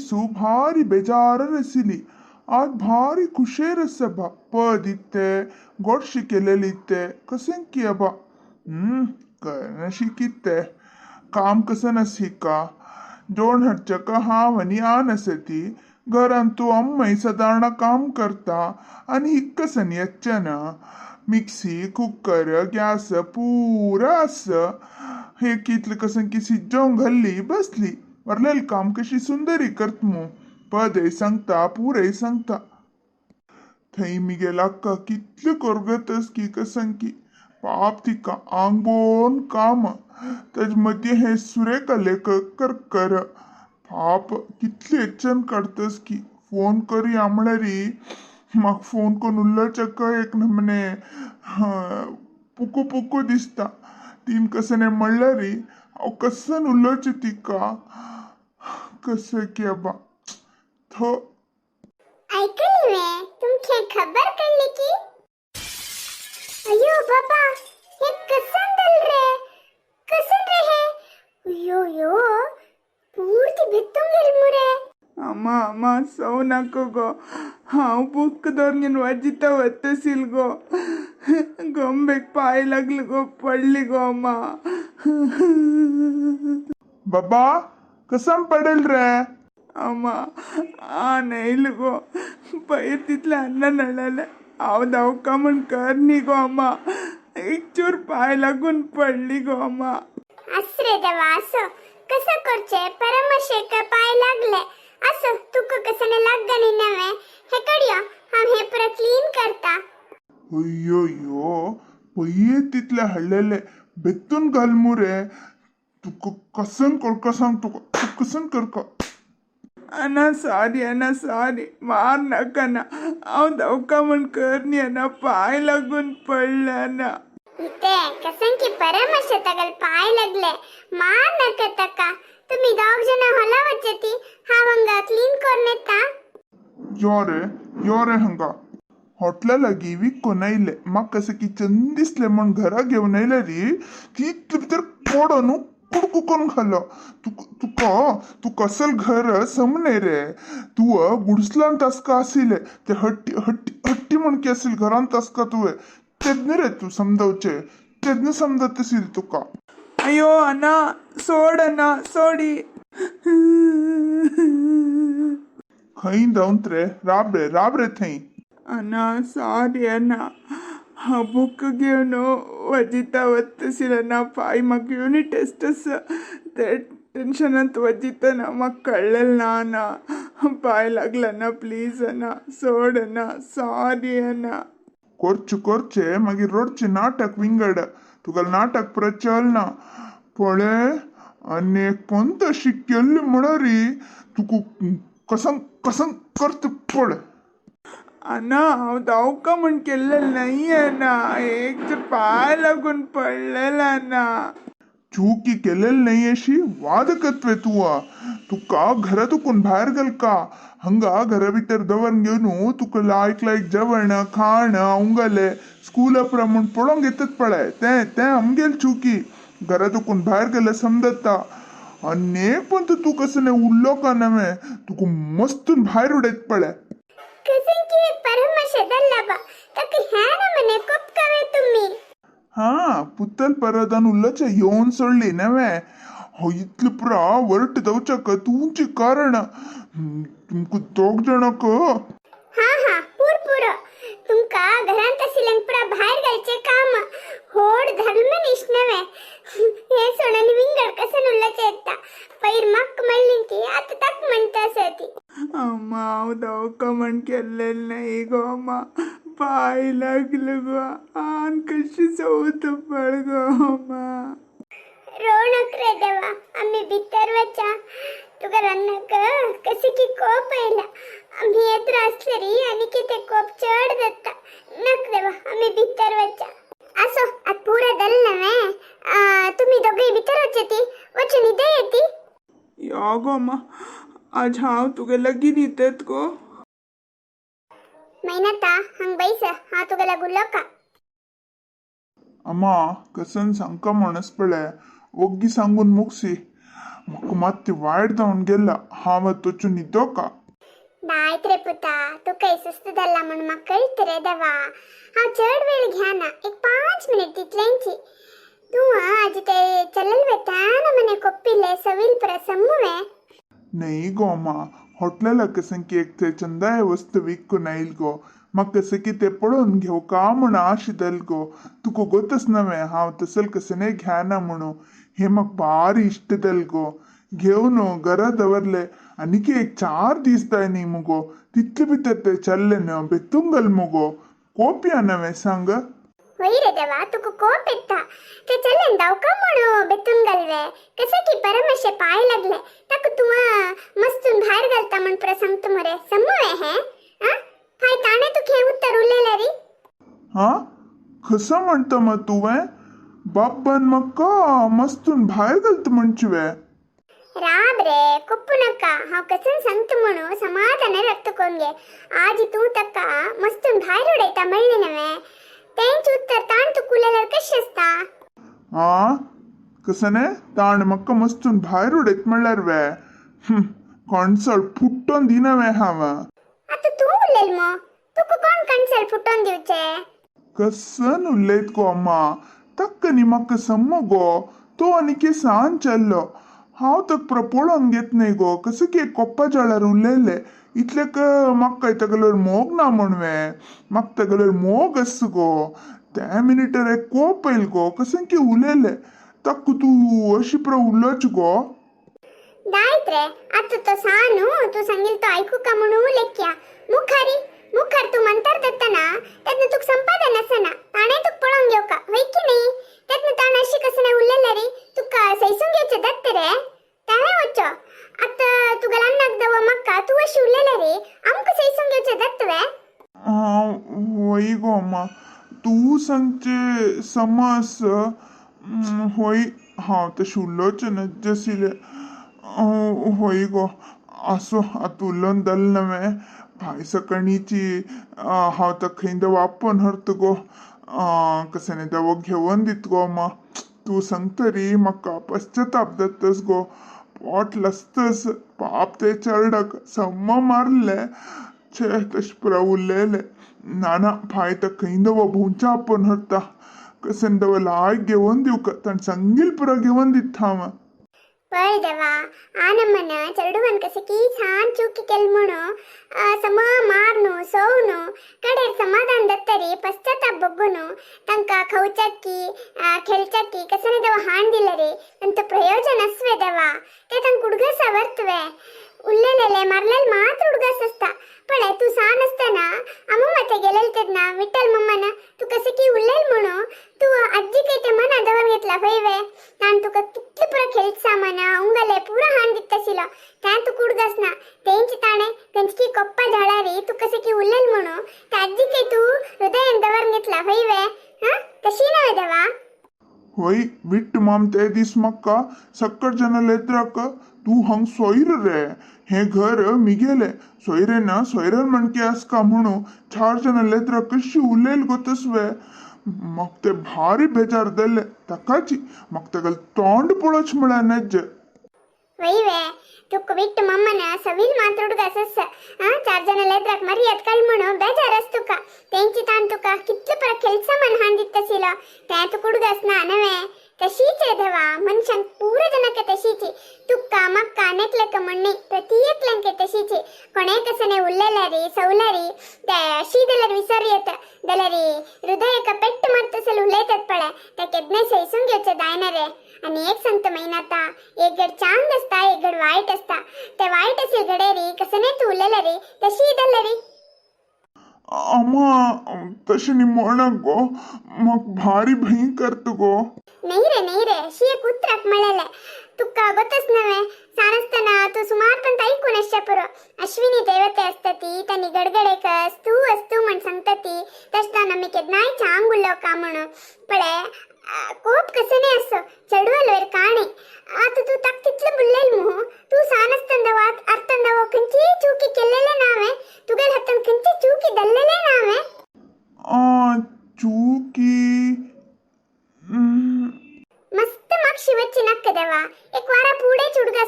दिसू भारी बेजार आशिल्ली. आज भारी खुशेर आसा बा. पद इत्ते गोडशी केलेली इत्ते कसें किया बा. कळनाशी कित्ते काम कसन हिका जोड हटचक हांव आनी आन आसा ती घरान तू अम्मय सदारणां काम करता आनी हिक्कसन येच्चना. मिक्सी कुकर गॅस पुरा आस. हे कितले कसन की सिज्जोंग घाल्ली बसली. वरलेल काम कशी सुंदरी करतमू. पदय सांगता पुरय सांगता. थंय मिगेल अक्का कितले करगतस की कसन की पाप तिका आंगोन काम. तेज मध्य हे सुरेखा लेखक कर पाप कितले एच्चन काडतस की फोन करी आमळारी म्हाका फोन करून उल्लोचक एक नमने पुकू पुकू दिसता. तीन कसने म्हणल्यारी हांव कसन उल्लोचें तिका कसे की बा थो. ऐकली वे तुमके खबर कळली की अयो बाबा हे कसन रे अयो यो पूर्ति बित्तुंग मुरे. अम्मा सौ नाको गो हांव बुक धरून वाजिता वतसील गो. गंबेक पाय लागले गो पडली गो अम्मा. बाबा कसं पडेल रे. अम्मा नेल गो पयर तितले अन्न नळाले हांव धांवका म्हण करनी गो अम्मा. एक चूर पाय लागून पडली गो अम्मा. आसरे देवा असो कसं करचे परमशेक पाय लागले असो तुका कसने लागनी नवे हे कडियो हम हे पुरा क्लीन करता. अय्यो पये तितले हडलेले बेतून घाल मुरे. तुका कसन करका सांग तुका कसन करका. अना सॉरी मार नाका ना हांव धांवका म्हण करनी ना पाय लागून पडला ना. इते कसन की परमशे तगल पाय लागले मार नका तका. तुम्ही दोग जण होला वचती हावंगा क्लीन करनेता. यो रे हंगा हॉटला लागी विकून आयले म्हाका कसे की चंद दिसले म्हण घरा घेऊन आयले री कितले भितर पडो न्हू कुडकू करून खालो. तू कसल घर समने रे. तू गुडसलान तसका आसिले ते हट्टी म्हण की आसिल घरान तसका तुवे तेदने रे तू समजावचे तेदने समजत आसिल तुका. अयो अना सोड अना सोडी. खंय धांवत रे राब रे थंय. अना सॉरी अना हा बुक घेवन वजिता वतसील अना पाय म्हाका युनिट टेस्ट आसा ते टेन्शनांत वजिता ना म्हाका कळलेल ना अना. पाय लागला ना प्लीज अना सोड अना सॉरी अना. करचे मागीर रडचे नाटक विंगड. तुका नाटक प्रचलना पळय आनी एक पंत अशी केल्ली म्हणरी तुका कसन करता पळ. अना हांव धांवका म्हण केल्लें नाहीये ना एक तर पाय लागून पडलेला ना. चूकी केलेली नाही अशी वादकत्वे तुका घरातून बाहेर गेल का हंगा घरा भितर दवरून घेऊन तुका लायक जेवण खाण उंगले स्कूल प्रमाण पळोवंक येतात पळय ते आमगेल चुकी. घरातून बाहेर गेले समजता आनी पण तू कसं उरलो का नवे तुका मस्तून बाहेर उडयत पळय. कसन की परमशे दल्लाबा तक ह्या ना मने कोप कवे तुम्ही. पुतल परदान उल्लचे येऊन सोडली नवे. हो इतले पुरा वरट दवचक तुमची कारण तुमक दोग जनक. हा पुरो तुमका घरांत आशिल्ल्यान पुरा भायर घालचे काम होड धर्म निष्णवे. हे सोडून विंगड कसन उल्लचे येता पयर मक्क म्हणली की आता तक म्हणता सती. अम्मा हांव धांवका म्हण केल्लें नाही गो अम्मा. पाय लागलं गो आन कशी चवथ पळ गो अम्मा. रोणक रे देवा आम्ही भितर वचा तुका रन्नक कशी की कोप आयला. आम्ही येत्र असलेरी आणि किती कोप चढ जाता नक देवा आम्ही भितर वचा. असो आत पुरा दल नवे तुम्ही दोघे भितर वचती वचून इथे येती. या गो अम्मा आज हांव तुगे लगीन येतात गो. मैनाता हंग बैस हा तुका लागू लोका. अम्मा कसन सांगका म्हणस पळय ओग्गी सांगून मुगसी मग माती वाढदावनगेला हावतोचू निदोका नाहीत रे पुता तू काही सुस्त झाला म्हणून मग कळत रे देवा हा चढ वेळ घ्या ना एक 5 मिनिट तिथल्यांची तू आज ते चलल वेताना मने कोप्पिले सविल प्रसम्मुवे नहीं गो अम्मा होटलेला कसं की एक ते चंदाय वस्तू विकून येईल गो मग कसं की ते पळून घेऊ का म्हणून आशिदल गो तुका गोतच नव्हे हांव तसल कसं नाही घ्या ना म्हणू हे मग भारी इष्टदल गो घेऊन घरा दवरले आणि की एक 4 दीस जाय नी मुगो तितले भितर ते चल्ले न बेतुंगल मुगो कोपिया नव्हे सांग होई रे देवा तुका कोप येता ते चलन दाव का म्हणू बेतून गलवे कसं की परमेशे पाय लागले तक तू मस्तून बाहेर घालता म्हण प्रसंग तुमरे सम्मुवे हे हा काय ताणे तू खे उत्तर उरलेले री हा कसं म्हणतं मग तू बाप बन मग का मस्तून बाहेर घालत म्हणचिवे राब रे कोप्पू नका हाव कसन सांगतो म्हणू समाधान रक्त कोंगे आज तू तक्का मस्तून बाहेर उडयता म्हणले नव्हे तेंच उत्तर ताण तू कुलेल्यार कशें असता हा कसं ने ताण मक्का मस्तून बाहेर उडयत म्हणल्यार कणसळ फुट्टोन दिनवे हांव आता तू उरलेल मो तुका कोण कणसळ फुटोन दिवचे कसन उलयत गो अम्मा तक्क नी म्हाका सम्म गो तो आनी की सांज चल्लो हांव तक पळोवन घेत न्ही गो कसं की कोप्पा जळार उरलेले इतलेक म्हाका तेगेलोर मोग ना म्हणवे म्हाका तेगेलोर मोग आस गो त्या मिनिटार एक कोप येयल गो कसं की उलयले तक्क तू अशी प्र उरलोच गो दायत रे आता तो सानू तू सांगील तो ऐकू का म्हणू लेख्या मुखार तू मंतर दत्ता ना त्यातनं तुक संपादन असना ताणे तुक पळोवन घेऊ का होय की नाही त्यातनं ताण अशी कसं नाही उरलेलं रे तुका सैसून घ्यायचे दत्त रे ताणे वच्चो आता तुका लन्नाक दव मक्का तू अशी उरलेलं रे आमक सैसून घ्यायचे दत्त वे होय गो अम्मा तू सांगचे समस होय हांव तशें उरलोच ना जसिले होय गो आसो आतां उलोवन जालें नव्हे भाय सकणीची हांव ताका खंय वापन हरत गो कशें न्ही दवो घेवन दित गो अम्मा तू सांग तरी म्हाका पश्चाताप जातस गो पोट लस्तस पाप ते चरडक सम्म मारले छे तशें पुरा उरलेले ना भाय ताका खंय दवो भोंवच्या आपन हरता कशें दवो लायक घेवन दिवका ताणें सांगील पुरा घेवन दिता हांव पळ देवा आनमन चरडुवन कसे की छान चूकी केल म्हणू सम मारनु सोवनु कडेर समाधान दत्तरी पश्चाताप बघुनु तांका खवचक्की खेळचक्की कसने देवा हाण दिले रे अंत प्रयोजन असवे देवा ते तांक उडगसा वರ್ತವೆ उरलेले मारलेल मात्र उडगस असता पण तू सान असताना अम्मा मते गेलेल तेदना विठ्ठल मम्माना तू कसे की उरलेल म्हणू तू अज्जी काही ते मना दवर घेतला होयवे ताण तुका कितले पुरा खेळत सामाना उंगले पुरा हाण दित्तसिलो त्या तू कुडगस ना तेंची ताणे कंचकी कोप्पा झाडारी तू कसे की उरलेल म्हणू त्या अज्जी काही तू हृदयान दवर घेतला होयवे हा तशी नव्हे देवा होय विट्ट माम ते दीस म्हाका सक्कट जन लेत्राक तू हंग सोयर रे हे घर मिगेले सोयरेन सोयरन म्हणके आसका म्हणू 4 जन लेत्रा कशी उलेल गोतसवे म्हाक ते भारी बेजार देले ताकाची म्हाक तेगेल तोंड पळोवच म्हळ्यार नज वैवे तुक विट्ट मम्मन सविल मात्रुडगास अस 4 जन लेत्राक मर्याद कळ म्हणू बेजार अस तुका तेंची ताण तुका कितले पर केल्सा मन हाण दित्तसिलो त्या तू कुडगास ना नवे तशीच रे देवा मनुष्यन पूरा जनके तशीची तुक्का मक्का नेक्लेक मण्णी प्रत्येकलेंके तशीची कोणे कसने उल्लेलरी सौलरी ते शीदलर विसर्यत दलरी हृदयक पेट्ट मರ್ತಸಲು ಉಲ್ಲೇತದ पळे ते केदने सैसून घेवचे दायना रे आणि एक संत महिनाता एक गड चांद असता एक गड वाईट असता ते वाईट असेल गडेरी कसने तू उल्लेलरी तशी दलरी अम्मा तशी नी म्हणा गो म्हाक भारी भयंकर करत गो नाही रे शी एक उतराक मिळाले तुका गोतच नव्हे सानसताना तू सुमार पण ऐकून अशा पुरो अश्विनी देवते असतती त्यांनी गडगडेक असतू म्हण सांगतती तसताना मी केदनाय चांग उल्लो का म्हणू पळे कोप कसने असो चढवलोर काणे आता तू तक तितले बुल्लेल मुह तू सानस्तंद वात अर्थंद वो कंची चूकी केलेले नावे तुगेल हतन कंची चूकी दल्लेले नावे चूकी मस्त मागशी वच्ची नक्क देवा एक वारा पुढे चुडगा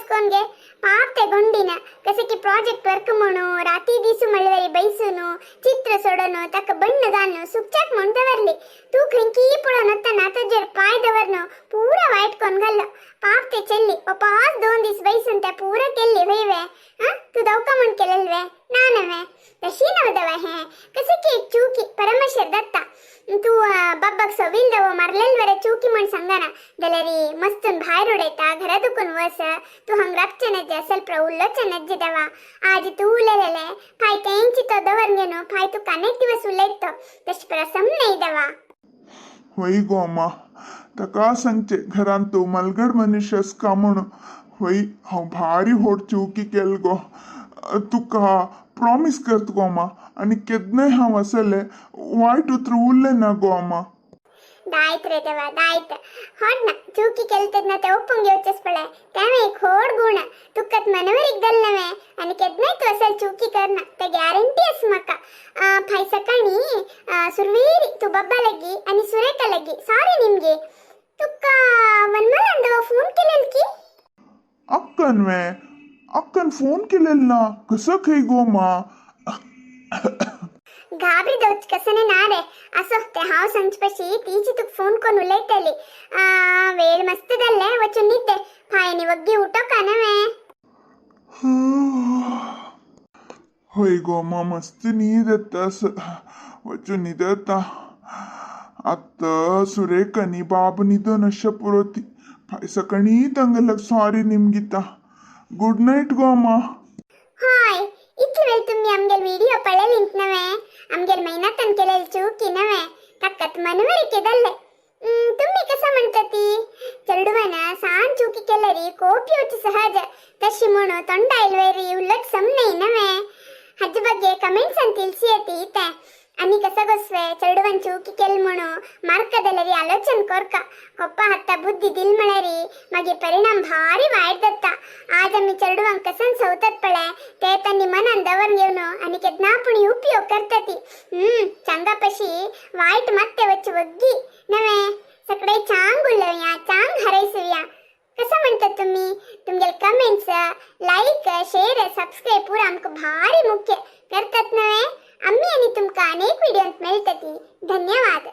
सोडोनो ताका बण्ण घालनो सुकच्याक म्हूण दवरली तू खंयकी पळोवन वतना ताजेर पाय दवरनो पुरा वायट कोन घाल्लो पाप ते चल्ली वापस 2 दीस बैसून ते पुरा केल्ली वयवे तू दवका म्हूण केलेल्वे ना नवे तशी नवदवा हे कसे की एक चूकी परमेश्वर दत्ता तू बाबाक सविल दवो मारलेल वरे चूकी म्हूण सांगना जाल्यार मस्तून भायर उडयता घरा दुखून वस तू हंग राखचे नजे ಸ್ವಲ್ಪ ಉಲ್ಲೋಚ ನಜ್ಜಿ ದವ ಆಜಿ तू उलेलेले फाय तेंची तो दवरंगेनो फाय तू कानेक दिवस उलयतो तश प्रसम नाही दवा होई गो अम्मा ताका सांगचे घरान तू मलगड मनुष्यस का म्हणून होई हांव भारी व्हड चुकी केल गो तुका प्रॉमिस करत गो अम्मा आनी केन्नाय हांव असले वायट उतर उरले ना गो अम्मा दायत रे देवा दायत होड ना चूकी केलतद ना ते ओपून घेवचेच पडे त्यावे एक होड गुण तुकत मनवरीक दल नवे आणि केदनाय तू असल चूकी करना ते गॅरंटी अस मका फाय सकाळी सुरवीरी तू बब्बा लगी आणि सुरेखा लगी सॉरी निमगे तुका वनमलांडो फोन केलेल की अक्कन फोन केलेल ना कसं खै गो अम्मा घाबरी दोच कसने ना रे असो ते हाव संचपशी तीची तुक फोन कोन उलयतली वेळ मस्त दल्ले वचून निद्दे फायनी वग्गी उठो का नवे होय गो अम्मा मस्त नीद येतास वचून नीद येता आत्ता सुरेखनी बाब निदो नश्य पुरोती फाय सकाळी तंगलक सॉरी निमगिता गुड नाईट गो अम्मा हाय इतली वेळ तुम्ही आमगेल व्हिडिओ पळयलिंत नवे आमगेल मेहनतन केलेली चूकी नवे ताकत मनवरिके दल्ले तुम्ही कसं म्हणता चेडुवना साण चूकी केल्यारी कोप येवची सहज तशी म्हणू ತೊಂಡಾಯಿಲ್ವೇರಿ ಉಲ್ಲಟ್ ಸಮನೆ ನವೆ ಹಜ್ಜ ಬಗ್ಗೆ ಕಮೆಂಟ್ಸ್ ಅಂತ ತಿಳಿಸಿಯತಿ ಈತೆ आणि कसं गोसवे चेडुवन चूकी केल म्हणू मार्कदलरी आलोचन कोरक कोप्पा हत्ता बुद्धी दिल मळरी मागे परिणाम भारी वाईट दत्ता आज आम्ही चेडुवन कसन सवतत पळे ते तन्नी मनान दवर घेऊन आणि केदना पण उपयोग करतती चांगापशी वाईट ಮತ್ತೆ वच्ची वग्गी नवे सगळे चांग उलवया चांग हरैसुया कसं म्हणतात तुम्ही तुमगेल कमेंट्स लाईक शेअर सबस्क्राईब पुरा आमक भारी मुख्य करतात नवे आम्ही आणि तुमका अनेक व्हिडिओत मिळतती धन्यवाद।